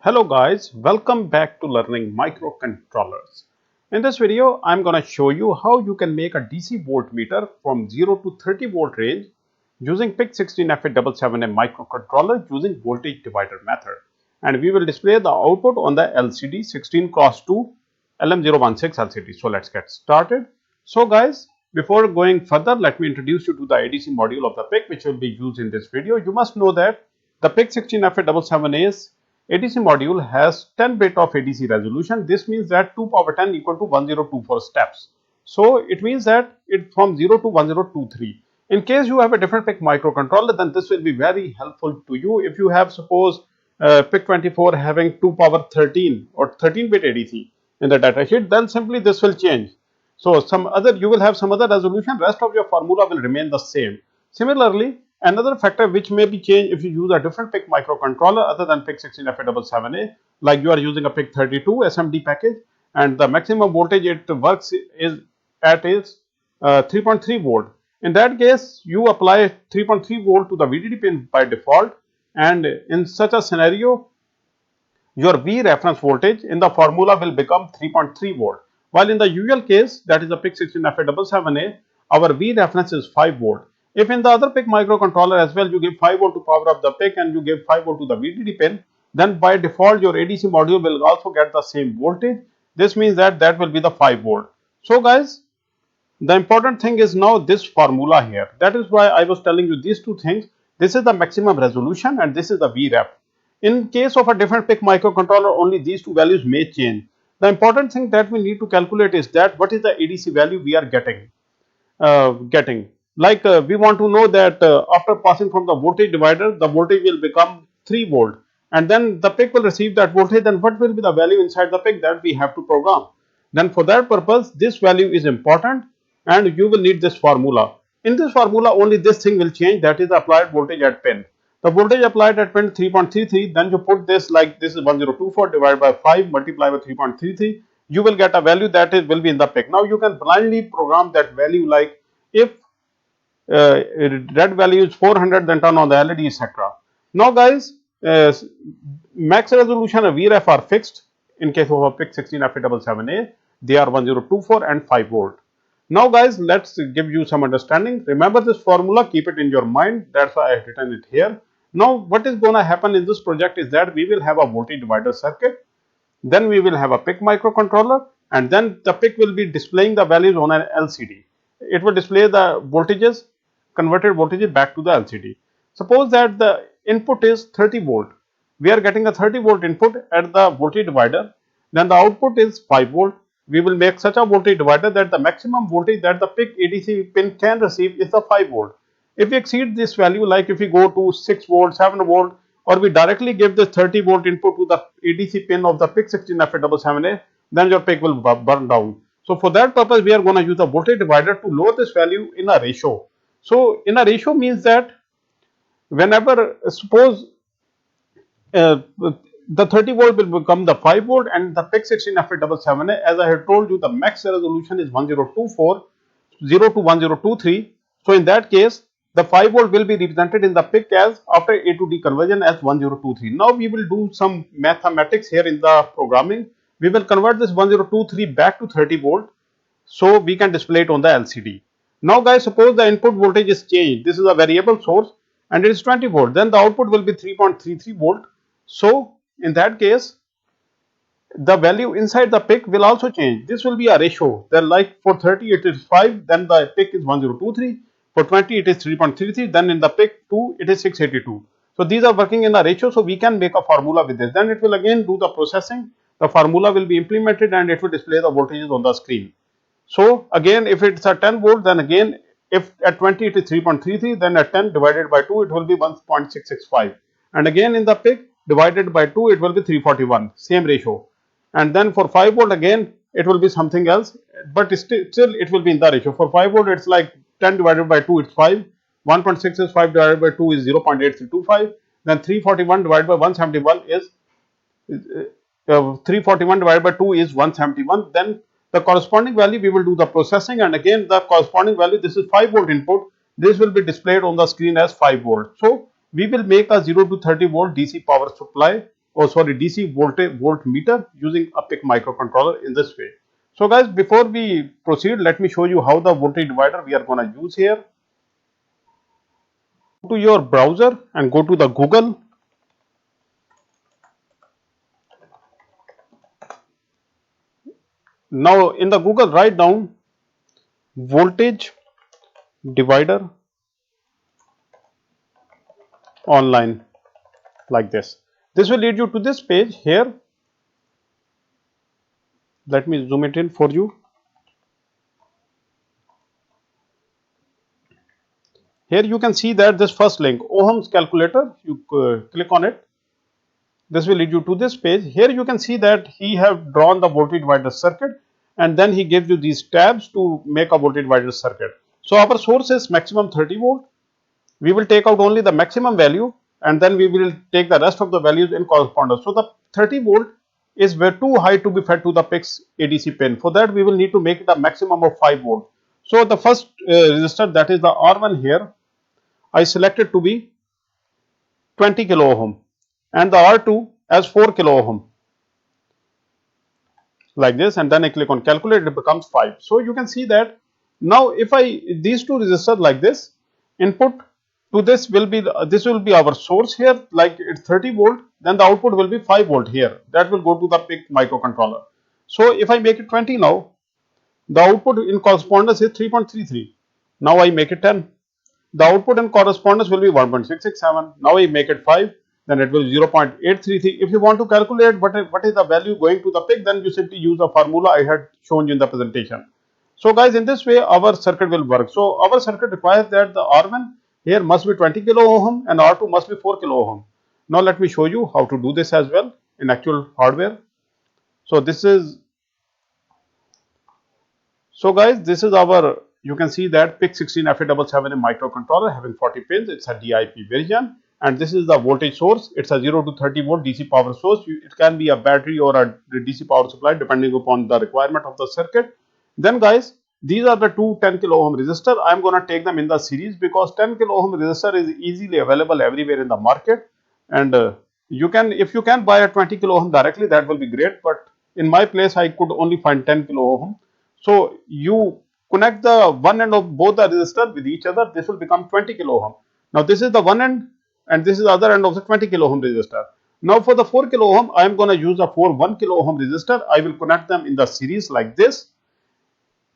Hello guys, welcome back to learning microcontrollers. In this video, I'm going to show you how you can make a DC voltmeter from 0 to 30 volt range using PIC16F877A microcontroller using voltage divider method. And we will display the output on the LCD 16x2 LM016 LCD. So let's get started. So guys, before going further, let me introduce you to the ADC module of the PIC which will be used in this video. You must know that the PIC16F877A's ADC module has 10 bit of ADC resolution. This means that 2 power 10 equal to 1024 steps. So it means that it from 0 to 1023. In case you have a different PIC microcontroller, then this will be very helpful to you. If you have suppose PIC24 having 2 power 13 or 13 bit ADC in the datasheet, then simply this will change. So you will have some other resolution, rest of your formula will remain the same. Similarly, another factor which may be changed if you use a different PIC microcontroller other than PIC16F877A, like you are using a PIC32 SMD package, and the maximum voltage it works is 3.3 volt. In that case, you apply 3.3 volt to the VDD pin by default, and in such a scenario, your V reference voltage in the formula will become 3.3 volt. While in the usual case, that is the PIC16F877A, our V reference is 5 volt. If in the other PIC microcontroller as well, you give 5 volt to power up the PIC and you give 5 volt to the VDD pin, then by default your ADC module will also get the same voltage. This means that will be the 5 volt. So guys, the important thing is now this formula here. That is why I was telling you these two things. This is the maximum resolution and this is the VREF. In case of a different PIC microcontroller, only these two values may change. The important thing that we need to calculate is that what is the ADC value we are getting. We want to know that after passing from the voltage divider, the voltage will become 3 volt, and then the PIC will receive that voltage. Then what will be the value inside the PIC that we have to program? Then for that purpose, this value is important, and you will need this formula. In this formula, only this thing will change, that is the applied voltage at pin. The voltage applied at pin 3.33, then you put this like this is 1024 divided by 5 multiplied by 3.33. You will get a value that will be in the PIC. Now you can blindly program that value, like if red value is 400, then turn on the LED, etc. Now guys, max resolution and VREF are fixed. In case of a PIC16F877A, they are 1024 and 5 volt. Now guys, let's give you some understanding. Remember this formula, keep it in your mind. That's why I have written it here. Now what is going to happen in this project is that we will have a voltage divider circuit, then we will have a PIC microcontroller, and then the PIC will be displaying the values on an LCD. It will display the voltages, converted voltages back to the LCD. Suppose that the input is 30 volt. We are getting a 30 volt input at the voltage divider. Then the output is 5 volt. We will make such a voltage divider that the maximum voltage that the PIC ADC pin can receive is the 5 volt. If we exceed this value, like if we go to 6 volt, 7 volt, or we directly give this 30 volt input to the ADC pin of the PIC16F877A, then your PIC will burn down. So for that purpose, we are going to use the voltage divider to lower this value in a ratio. So in a ratio means that whenever suppose the 30 volt will become the 5 volt and the PIC16F877A, as I have told you, the max resolution is 1024, 0 to 1023. So in that case, the 5 volt will be represented in the PIC as after A to D conversion as 1023. Now we will do some mathematics here in the programming. We will convert this 1023 back to 30 volt so we can display it on the LCD. Now guys, suppose the input voltage is changed. This is a variable source and it is 20 volt. Then the output will be 3.33 volt. So in that case, the value inside the PIC will also change. This will be a ratio. Then like for 30 it is 5, then the PIC is 1023. For 20 it is 3.33. Then in the PIC 2 it is 682. So these are working in a ratio. So we can make a formula with this. Then it will again do the processing. The formula will be implemented and it will display the voltages on the screen. So again, if it's a 10 volt, then again, if at 20 it is 3.33, then at 10 divided by 2 it will be 1.665, and again in the PIC divided by 2 it will be 341, same ratio. And then for 5 volt again it will be something else, but still it will be in the ratio. For 5 volt it's like 10 divided by 2 it's 5, 1.665 divided by 2 is 0.8325, then 341 divided by 171 is 341 divided by 2 is 171. Then the corresponding value we will do the processing, and again the corresponding value, this is 5 volt input, this will be displayed on the screen as 5 volt. So we will make a 0 to 30 volt DC power supply DC voltmeter using a PIC microcontroller in this way. So guys, before we proceed, let me show you how the voltage divider we are going to use here. Go to your browser and go to the Google. Now in the Google, write down voltage divider online like this. This will lead you to this page here. Let me zoom it in for you. Here you can see that this first link, Ohm's calculator, you click on it. This will lead you to this page. Here you can see that he have drawn the voltage divider circuit, and then he gives you these tabs to make a voltage divider circuit. So our source is maximum 30 volt. We will take out only the maximum value, and then we will take the rest of the values in correspondence. So the 30 volt is way too high to be fed to the PIC's ADC pin. For that we will need to make it a maximum of 5 volt. So the first resistor, that is the R1 here, I selected to be 20 kilo ohm, and the R2 as 4 kilo ohm like this, and then I click on calculate, it becomes 5. So you can see that now if I these two resistors like this, input to this will be our source here, like it's 30 volt, then the output will be 5 volt here, that will go to the PIC microcontroller. So if I make it 20 now, the output in correspondence is 3.33. Now I make it 10. The output in correspondence will be 1.667. Now I make it 5, then it will be 0.833. If you want to calculate what is the value going to the PIC, then you simply use the formula I had shown you in the presentation. So guys, in this way our circuit will work. So our circuit requires that the R1 here must be 20 kilo ohm and R2 must be 4 kilo ohm. Now let me show you how to do this as well in actual hardware. So this is, so guys, this is our, you can see that PIC16F877A microcontroller having 40 pins. It's a DIP version, and this is the voltage source. It's a 0 to 30 volt DC power source. It can be a battery or a DC power supply depending upon the requirement of the circuit. Then guys, these are the two 10 kilo ohm resistor. I'm going to take them in the series because 10 kilo ohm resistor is easily available everywhere in the market, and if you can buy a 20 kilo ohm directly, that will be great, but in my place I could only find 10 kilo ohm. So you connect the one end of both the resistor with each other, this will become 20 kilo ohm. Now this is the one end and this is the other end of the 20 kilo ohm resistor. Now for the 4 kilo ohm, I am going to use a 1 kilo ohm resistor. I will connect them in the series like this.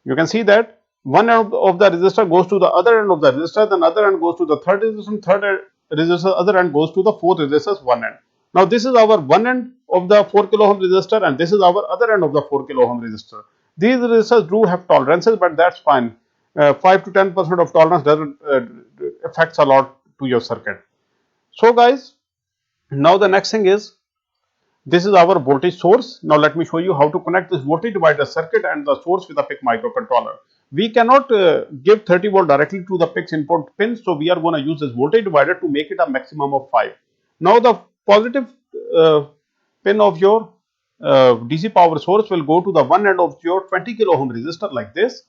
You can see that one end of the resistor goes to the other end of the resistor, then other end goes to the third resistor, third resistor, other end goes to the fourth resistor's one end. Now this is our one end of the 4 kilo ohm resistor, and this is our other end of the 4 kilo ohm resistor. These resistors do have tolerances, but that's fine. 5 to 10% of tolerance doesn't affects a lot to your circuit. So guys, now the next thing is, this is our voltage source. Now let me show you how to connect this voltage divider circuit and the source with a PIC microcontroller. We cannot give 30 volt directly to the PIC's input pin, so we are going to use this voltage divider to make it a maximum of 5. Now the positive pin of your DC power source will go to the one end of your 20 kilo ohm resistor like this,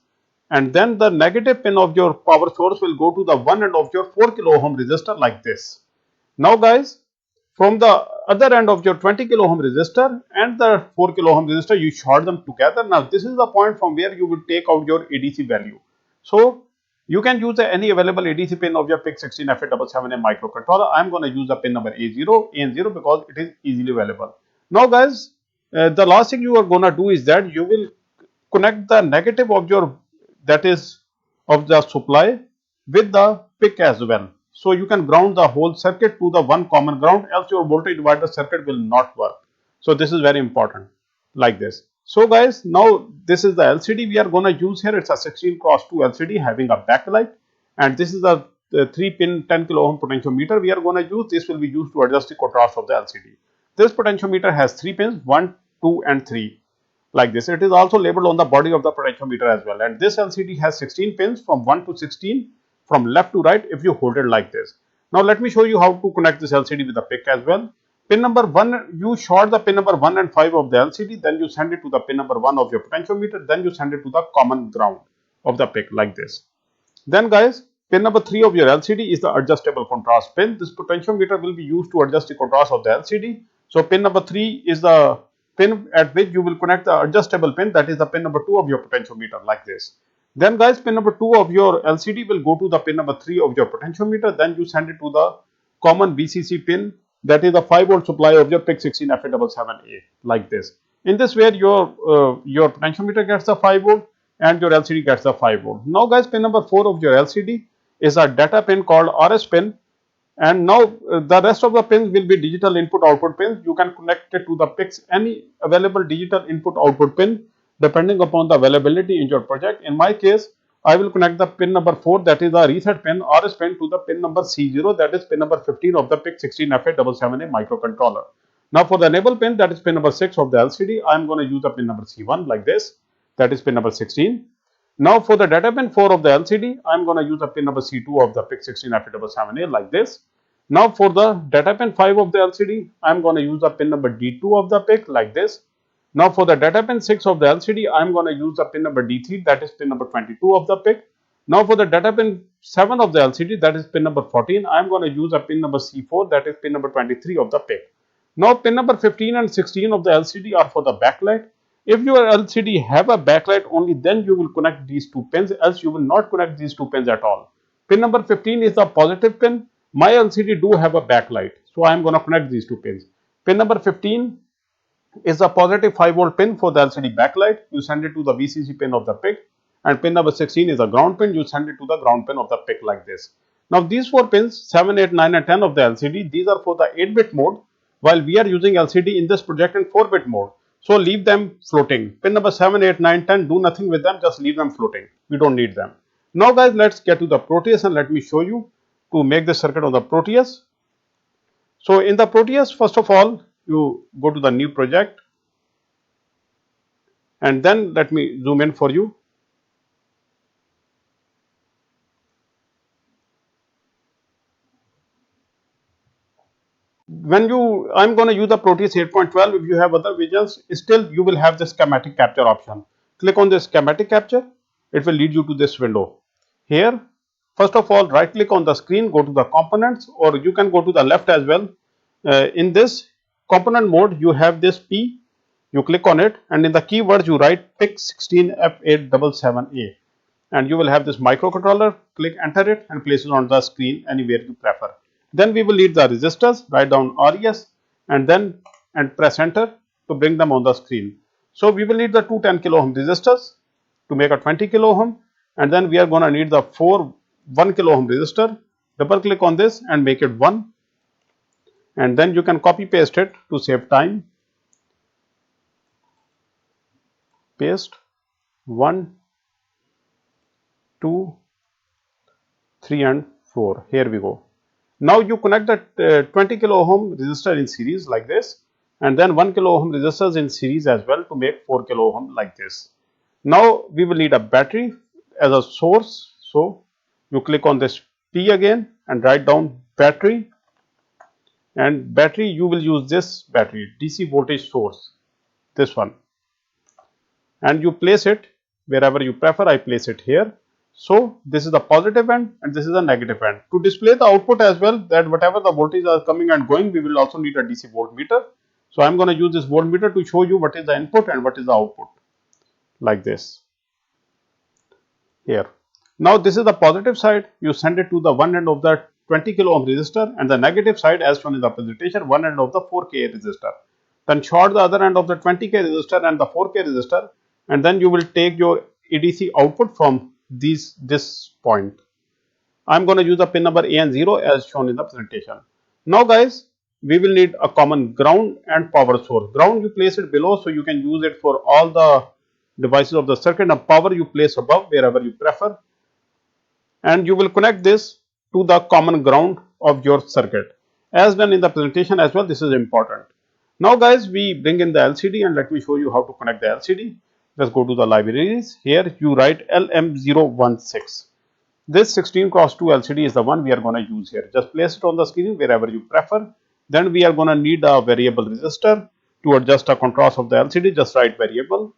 and then the negative pin of your power source will go to the one end of your 4 kilo ohm resistor like this. Now guys, from the other end of your 20 kilo ohm resistor and the 4 kilo ohm resistor, you short them together. Now this is the point from where you will take out your ADC value. So you can use any available ADC pin of your PIC16F877A microcontroller. I am going to use the pin number AN0 because it is easily available. Now guys, the last thing you are going to do is that you will connect the negative of your, that is of the supply, with the PIC as well. So you can ground the whole circuit to the one common ground, else your voltage divider circuit will not work. So this is very important, like this. So guys, now this is the LCD we are going to use here. It's a 16x2 LCD having a backlight, and this is the 3-pin 10 kilo ohm potentiometer we are going to use. This will be used to adjust the contrast of the LCD. This potentiometer has 3 pins, 1, 2 and 3 like this. It is also labeled on the body of the potentiometer as well, and this LCD has 16 pins from 1 to 16 from left to right if you hold it like this. Now let me show you how to connect this LCD with the PIC as well. Pin number 1, you short the pin number 1 and 5 of the LCD, then you send it to the pin number 1 of your potentiometer, then you send it to the common ground of the PIC like this. Then guys, pin number 3 of your LCD is the adjustable contrast pin. This potentiometer will be used to adjust the contrast of the LCD. So pin number 3 is the pin at which you will connect the adjustable pin, that is the pin number 2 of your potentiometer, like this. Then guys, pin number 2 of your LCD will go to the pin number 3 of your potentiometer. Then you send it to the common VCC pin, that is the 5 volt supply of your PIC16F877A, like this. In this way, your potentiometer gets the 5 volt and your LCD gets the 5 volt. Now guys, pin number 4 of your LCD is a data pin called RS pin. And now the rest of the pins will be digital input output pins. You can connect it to the PICs, any available digital input output pin depending upon the availability in your project. In my case, I will connect the pin number 4, that is the reset pin, RS pin, to the pin number C0, that is pin number 15 of the PIC16F877A microcontroller. Now for the enable pin, that is pin number 6 of the LCD, I am going to use the pin number C1, like this, that is pin number 16. Now for the data pin 4 of the LCD, I am going to use the pin number C2 of the PIC16F877A, like this. Now for the data pin 5 of the LCD, I am going to use the pin number D2 of the PIC, like this. Now for the data pin 6 of the LCD, I am going to use the pin number D3, that is pin number 22 of the PIC. Now for the data pin 7 of the LCD, that is pin number 14, I am going to use a pin number C4, that is pin number 23 of the PIC. Now pin number 15 and 16 of the LCD are for the backlight. If your LCD have a backlight, only then you will connect these two pins, else you will not connect these two pins at all. Pin number 15 is the positive pin. My LCD do have a backlight, so I am going to connect these two pins. Pin number 15 is the positive 5 volt pin for the LCD backlight. You send it to the VCC pin of the PIC, and pin number 16 is the ground pin. You send it to the ground pin of the PIC, like this. Now these 4 pins, 7, 8, 9 and 10 of the LCD, these are for the 8-bit mode, while we are using LCD in this project in 4-bit mode. So leave them floating. Pin number 7, 8, 9, 10, do nothing with them, just leave them floating. We don't need them. Now guys, let's get to the Proteus and let me show you to make the circuit of the Proteus. So in the Proteus, first of all, you go to the new project, and then let me zoom in for you. I'm going to use the Proteus 8.12. If you have other visions, still you will have the schematic capture option. Click on the schematic capture. It will lead you to this window. Here, first of all, right click on the screen, go to the components, or you can go to the left as well. In this component mode, you have this P. You click on it, and in the keywords you write PIC16F877A, and you will have this microcontroller. Click enter it and place it on the screen anywhere you prefer. Then we will need the resistors. Write down RES and press enter to bring them on the screen. So we will need the two 10 kilo ohm resistors to make a 20 kilo ohm, and then we are going to need the 4 1 kilo ohm resistor. Double click on this and make it 1, and then you can copy paste it to save time. Paste 1, 2, 3 and 4. Here we go. Now you connect the 20 kilo ohm resistor in series, like this, and then 1 kilo ohm resistors in series as well to make 4 kilo ohm, like this. Now we will need a battery as a source. So you click on this P again and write down battery, and battery you will use this battery, DC voltage source, this one, and you place it wherever you prefer. I place it here. So this is the positive end and this is the negative end. To display the output as well, that whatever the voltage are coming and going, we will also need a DC voltmeter. So I am going to use this voltmeter to show you what is the input and what is the output, like this. Here. Now this is the positive side. You send it to the one end of the 20 kilo ohm resistor, and the negative side, as shown in the presentation, one end of the 4K resistor. Then short the other end of the 20K resistor and the 4K resistor, and then you will take your ADC output from this point. I'm going to use the pin number A and 0 as shown in the presentation. Now guys, we will need a common ground and power source. Ground you place it below, so you can use it for all the devices of the circuit, and power you place above wherever you prefer, and you will connect this to the common ground of your circuit as done in the presentation as well. This is important. Now guys, we bring in the LCD, and let me show you how to connect the LCD. Let's go to the libraries. Here you write LM016. This 16x2 LCD is the one we are going to use here. Just place it on the screen wherever you prefer. Then we are going to need a variable resistor to adjust the contrast of the LCD. Just write variable,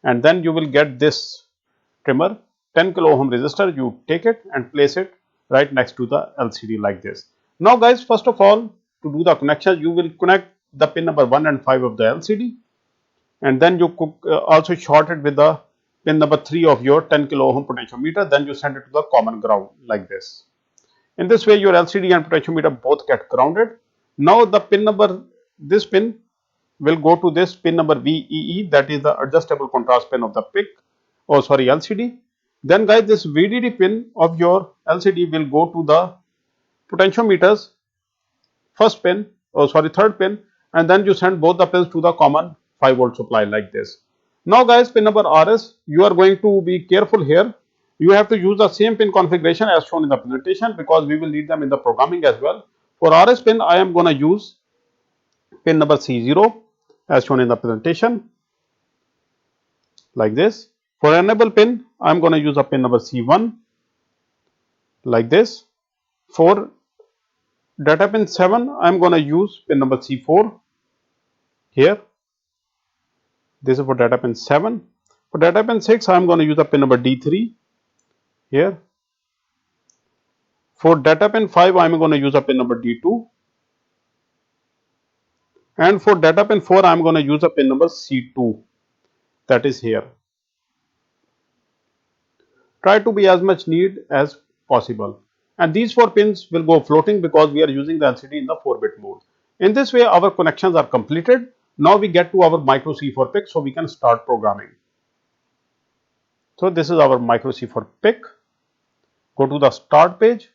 and then you will get this trimmer 10 kilo ohm resistor. You take it and place it right next to the LCD, like this. Now guys, first of all, to do the connection, you will connect the pin number 1 and 5 of the LCD, and then you also short it with the pin number 3 of your 10 kilo ohm potentiometer. Then you send it to the common ground like this. In this way, your LCD and potentiometer both get grounded. Now the pin number, this pin will go to this pin number VEE, that is the adjustable contrast pin of the PIC, LCD. Then guys, this VDD pin of your LCD will go to the potentiometer's third pin, and then you send both the pins to the common 5 volt supply like this. Now guys, pin number RS, you are going to be careful here. You have to use the same pin configuration as shown in the presentation, because we will need them in the programming as well. For RS pin, I am going to use pin number C0 as shown in the presentation like this. For enable pin, I am going to use a pin number C1 like this. For data pin 7, I am going to use pin number C4 here. This is for data pin 7. For data pin 6, I am going to use a pin number D3 here. For data pin 5, I am going to use a pin number D2. And for data pin 4, I am going to use a pin number C2, that is here. Try to be as much neat as possible. And these 4 pins will go floating because we are using the LCD in the 4-bit mode. In this way, our connections are completed. Now we get to our MikroC for PIC, so we can start programming. So this is our MikroC for PIC. Go to the start page,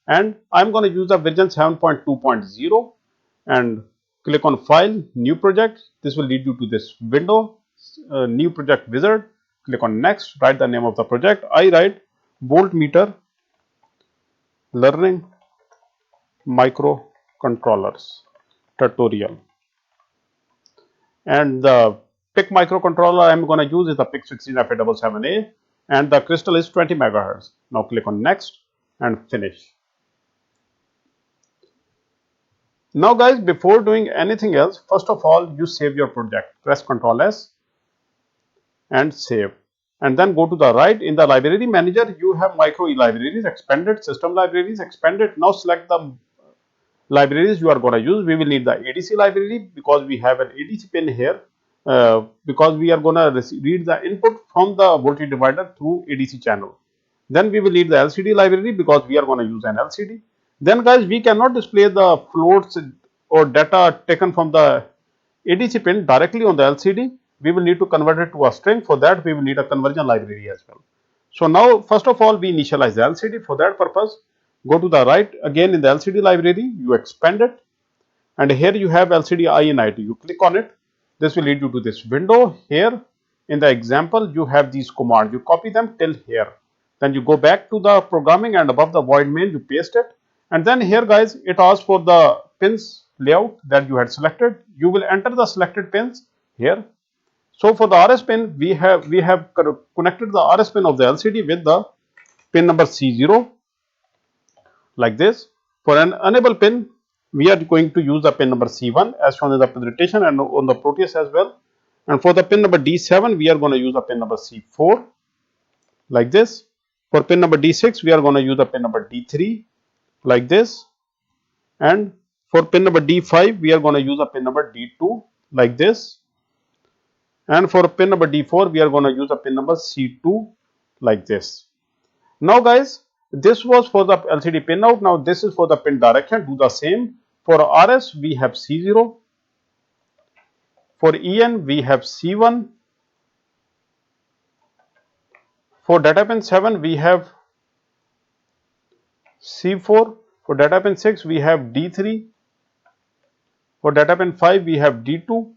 and I'm going to use the version 7.2.0 and click on File, New Project. This will lead you to this window, New Project Wizard. Click on Next, write the name of the project. I write voltmeter learning microcontrollers tutorial. And the PIC microcontroller I am going to use is the PIC16F877A, and the crystal is 20 megahertz. Now click on Next and finish. Now guys, before doing anything else, first of all, you save your project. Press Ctrl S and save. And then go to the right. In the library manager, you have MikroE libraries, expanded, system libraries, expanded. Now select the libraries you are going to use. We will need the ADC library because we have an ADC pin here, because we are going to read the input from the voltage divider through ADC channel. Then we will need the LCD library because we are going to use an LCD. Then guys, we cannot display the floats or data taken from the ADC pin directly on the LCD. We will need to convert it to a string. For that, we will need a conversion library as well. So now, first of all, we initialize the LCD. For that purpose, go to the right again in the LCD library, you expand it, and here you have LCD I and IT. You click on it. This will lead you to this window. Here in the example, you have these commands. You copy them till here. Then you go back to the programming, and above the void main, you paste it. And then here guys, it asks for the pins layout that you had selected. You will enter the selected pins here. So for the RS pin, we have connected the RS pin of the LCD with the pin number C0 like this. For an enable pin, we are going to use the pin number C1 as shown in the presentation and on the Proteus as well. And for the pin number D7, we are going to use the pin number C4 like this. For pin number D6, we are going to use the pin number D3 like this. And for pin number D5, we are going to use a pin number D2 like this. And for pin number D4, we are going to use a pin number C2 like this. Now guys, this was for the LCD pinout. Now this is for the pin direction. Do the same. For RS, we have C0. For EN, we have C1. For data pin 7, we have C4. For data pin 6, we have D3. For data pin 5, we have D2.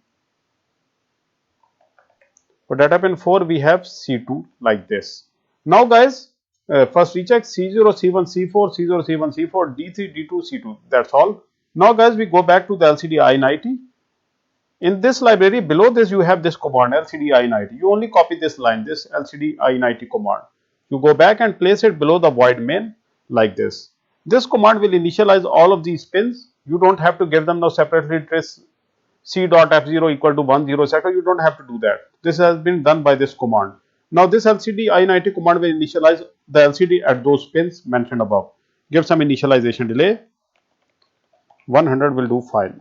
For data pin 4, we have C2 like this. Now guys, first recheck C0, C1, C4, C0, C1, C4, D3, D2, C2. That's all. Now guys, we go back to the LCD I90. In this library, below this, you have this command LCD I90. You only copy this line, this LCD I90 command. You go back and place it below the void main like this. This command will initialize all of these pins. You don't have to give them now separately. Trace C.F0 equal to 10, etc. You don't have to do that. This has been done by this command. Now this LCD I90 command will initialize the LCD at those pins mentioned above. Give some initialization delay. 100 will do fine.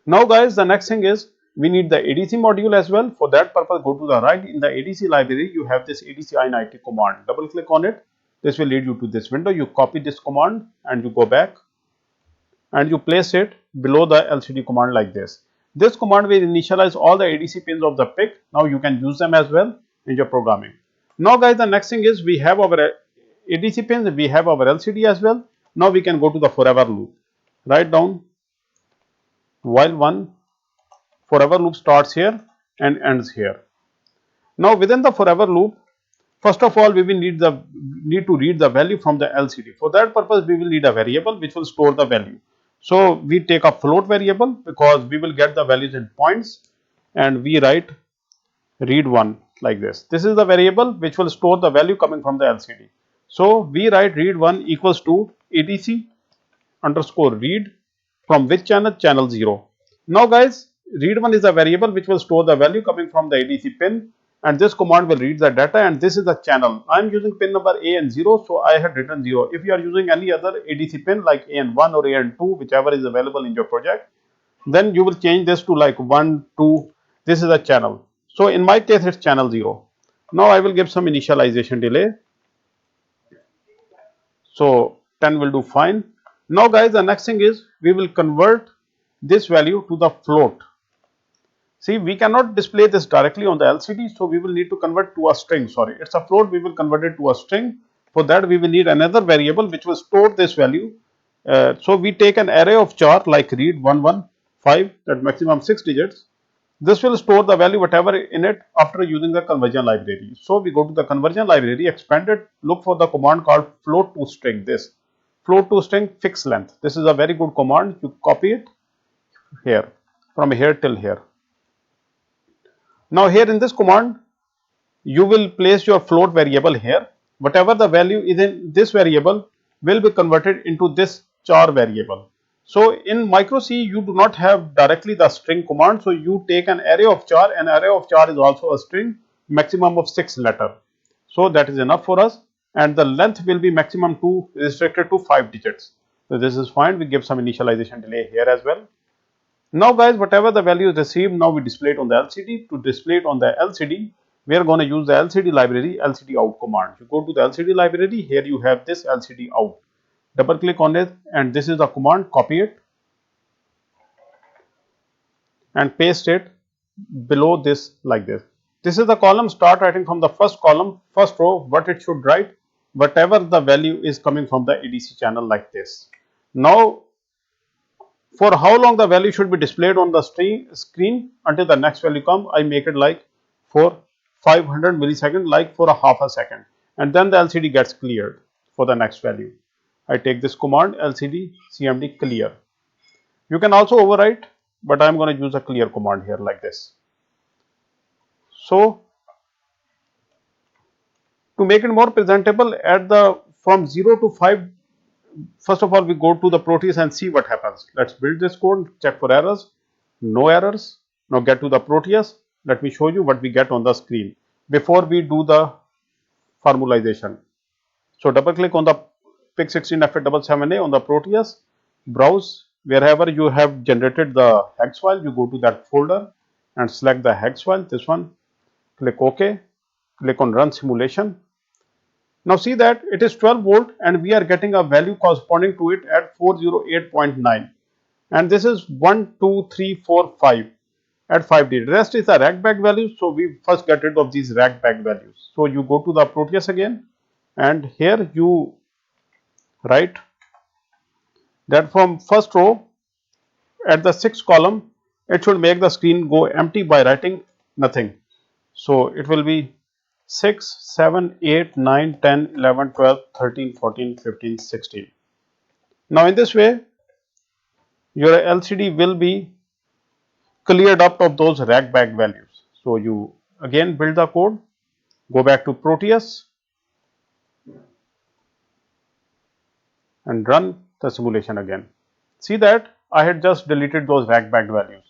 Now guys, the next thing is we need the ADC module as well. For that purpose, go to the right. In the ADC library, you have this ADC command. Double click on it. This will lead you to this window. You copy this command and you go back and you place it below the LCD command like this. This command will initialize all the ADC pins of the PIC. Now you can use them as well in your programming. Now guys, the next thing is we have our ADC pins, we have our LCD as well. Now we can go to the forever loop. Write down while one forever loop starts here and ends here. Now within the forever loop, first of all we will need to read the value from the LCD. For that purpose we will need a variable which will store the value. So we take a float variable because we will get the values in points, and we write read1 like this. This is the variable which will store the value coming from the LCD. So we write read1 equals to ADC underscore read from which channel? Channel 0. Now guys, read1 is a variable which will store the value coming from the ADC pin, and this command will read the data, and this is the channel. I am using pin number A and 0, so I had written 0. If you are using any other ADC pin like AN1 or AN2, whichever is available in your project, then you will change this to like 1, 2. This is a channel. So in my case it's channel 0. Now I will give some initialization delay. So 10 will do fine. Now guys, the next thing is we will convert this value to the float. See, we cannot display this directly on the LCD, so we will need to convert to a string. Sorry, it's a float, we will convert it to a string. For that we will need another variable which will store this value. So we take an array of char like read 115, that maximum 6 digits. This will store the value whatever in it after using the conversion library. So we go to the conversion library, expand it, look for the command called float to string. This float to string fixed length. This is a very good command. You copy it here from here till here. Now here in this command, you will place your float variable here. Whatever the value is in this variable will be converted into this char variable. So in MikroC, you do not have directly the string command. So you take an array of char. An array of char is also a string, maximum of 6 letters. So that is enough for us. And the length will be maximum to restricted to 5 digits. So this is fine. We give some initialization delay here as well. Now guys, whatever the value is received, now we display it on the LCD. To display it on the LCD, we are going to use the LCD library, LCD out command. You go to the LCD library, here you have this LCD out. Double click on it, and this is the command, copy it and paste it below this like this. This is the column. Start writing from the first column, first row, what it should write, whatever the value is coming from the ADC channel like this. Now, for how long the value should be displayed on the screen until the next value come, I make it like for 500 milliseconds, like for a half a second, and then the LCD gets cleared for the next value. I take this command LCD CMD clear. You can also overwrite, but I am going to use a clear command here like this. So to make it more presentable, at the from 0 to 5, first of all we go to the Proteus and see what happens. Let's build this code, check for errors, no errors. Now get to the Proteus. Let me show you what we get on the screen before we do the formalization. So double click on the PIC16F877A on the Proteus, browse wherever you have generated the hex file. You go to that folder and select the hex file, this one, click OK, click on run simulation. Now see that it is 12 volt and we are getting a value corresponding to it at 408.9, and this is 1, 2, 3, 4, 5 at 5 digits. Rest is the rack back values, so we first get rid of these rack back values. So you go to the Proteus again, and here you write that from first row at the 6th column, it should make the screen go empty by writing nothing. So it will be 6, 7, 8, 9, 10, 11, 12, 13, 14, 15, 16. Now in this way, your LCD will be cleared up of those rack back values. So you again build the code, go back to Proteus and run the simulation again. See that I had just deleted those rack back values.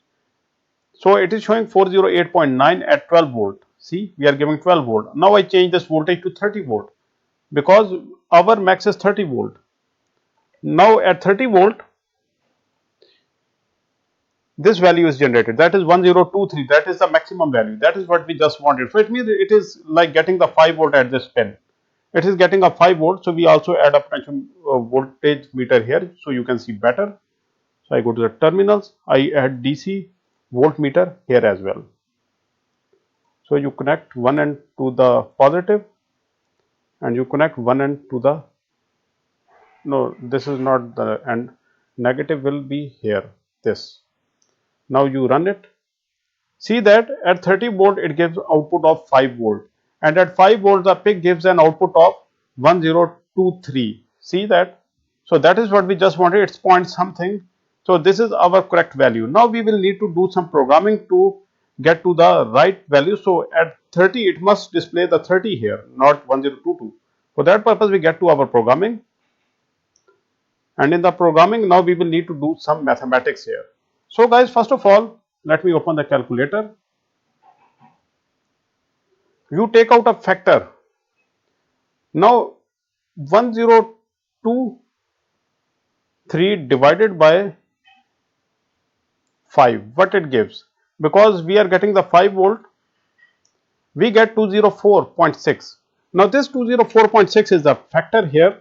So it is showing 408.9 at 12 volt. See, we are giving 12 volt. Now I change this voltage to 30 volt because our max is 30 volt. Now at 30 volt, this value is generated, that is 1023, that is the maximum value, that is what we just wanted. So it means it is like getting the 5 volt at this pin, it is getting a 5 volt. So we also add a potential voltage meter here, so you can see better. So I go to the terminals, I add DC voltmeter here as well. So you connect one end to the positive and you connect one end to the, no, this is not the end, negative will be here, this. Now you run it. See that at 30 volt it gives output of 5 volt, and at 5 volt the PIC gives an output of 1023. See that? So that is what we just wanted, it's point something. So this is our correct value. Now we will need to do some programming to get to the right value. So at 30 it must display the 30 here, not 1022. For that purpose we get to our programming, and in the programming now we will need to do some mathematics here. So guys, first of all, let me open the calculator. You take out a factor. Now 1023 divided by 5, what it gives? Because we are getting the 5 volt, we get 204.6. Now this 204.6 is the factor here,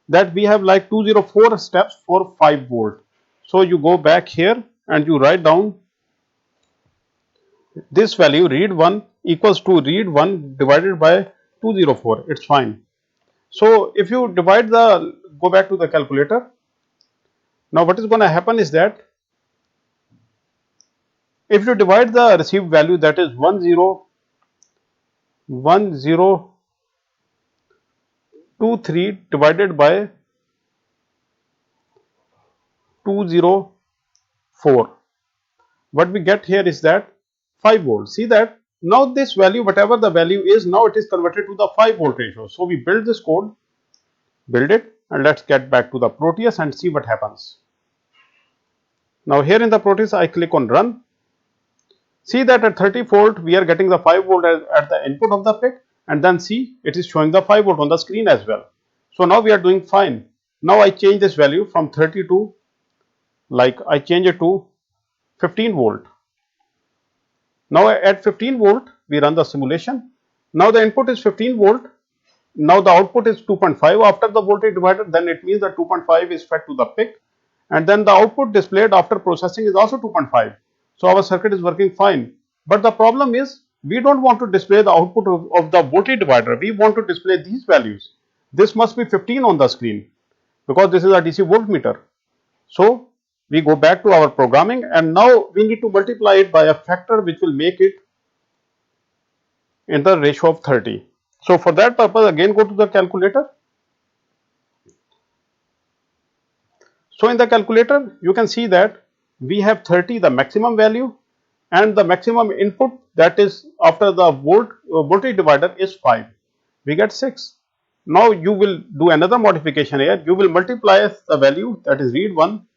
that we have like 204 steps for 5 volt. So you go back here and you write down this value, read 1 equals to read 1 divided by 204, it's fine. So if you divide the, go back to the calculator. Now what is going to happen is that if you divide the received value, that is 1023 divided by 204, what we get here is that 5 volt. See that? Now this value, whatever the value is, now it is converted to the 5 volt ratio. So we build this code, build it, and let's get back to the Proteus and see what happens. Now here in the Proteus I click on run. See that at 30 volt we are getting the 5 volt at the input of the PIC, and then see it is showing the 5 volt on the screen as well. So now we are doing fine. Now I change this value from 30 to, like I change it to 15 volt. Now at 15 volt we run the simulation. Now the input is 15 volt. Now the output is 2.5 after the voltage divider, then it means that 2.5 is fed to the PIC, and then the output displayed after processing is also 2.5. So our circuit is working fine. But the problem is we don't want to display the output of the voltage divider, we want to display these values. This must be 15 on the screen because this is a DC voltmeter. So we go back to our programming, and now we need to multiply it by a factor which will make it in the ratio of 30. So for that purpose again go to the calculator. So in the calculator you can see that we have 30, the maximum value, and the maximum input, that is after the voltage divider, is 5. We get 6. Now you will do another modification here. You will multiply the value, that is read 1.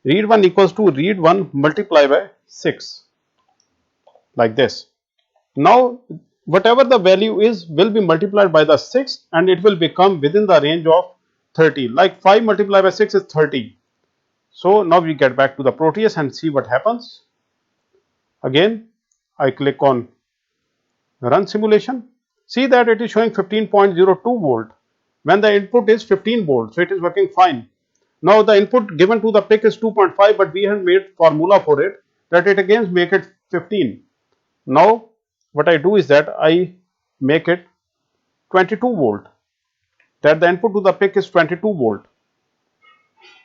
Read 1 equals to read 1 multiply by 6, like this. Now whatever the value is will be multiplied by the 6 and it will become within the range of 30. Like 5 multiplied by 6 is 30. So now we get back to the Proteus and see what happens. Again I click on run simulation. See that it is showing 15.02 volt when the input is 15 volt. So it is working fine. Now the input given to the PIC is 2.5, but we have made formula for it that it again make it 15. Now what I do is that I make it 22 volt, that the input to the PIC is 22 volt.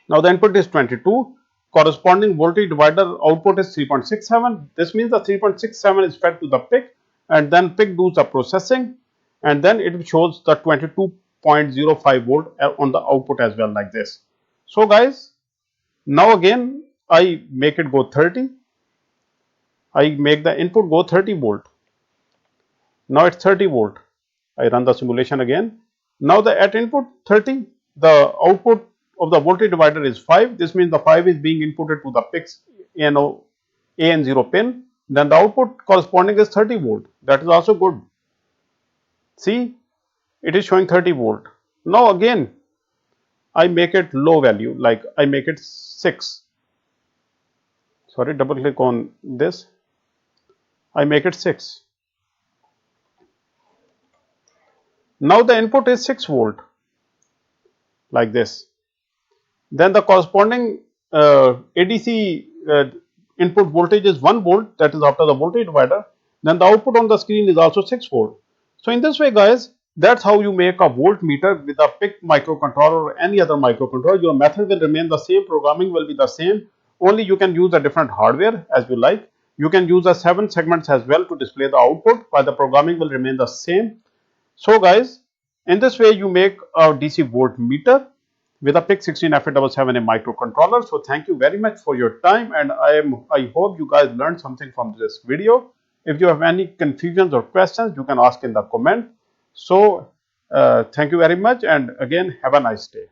Now the input is 22, corresponding voltage divider output is 3.67. This means the 3.67 is fed to the PIC, and then PIC does the processing, and then it shows the 22.05 volt on the output as well, like this. So guys, now again I make it go 30. I make the input go 30 volt. Now it's 30 volt. I run the simulation again. Now the at input 30, the output of the voltage divider is 5. This means the 5 is being inputted to the PIC's AN0 pin. Then the output corresponding is 30 volt. That is also good. See, it is showing 30 volt. Now again I make it low value, like I make it 6. sorry, double click on this, I make it 6. Now the input is 6 volt like this. Then the corresponding ADC input voltage is 1 volt, that is after the voltage divider. Then the output on the screen is also 6 volt. So in this way, guys, that's how you make a voltmeter with a PIC microcontroller or any other microcontroller. Your method will remain the same, programming will be the same, only you can use a different hardware as you like. You can use the 7 segments as well to display the output, while the programming will remain the same. So guys, in this way you make a DC voltmeter with a PIC16F877A microcontroller. So thank you very much for your time, and I hope you guys learned something from this video. If you have any confusions or questions, you can ask in the comment. So thank you very much, and again, have a nice day.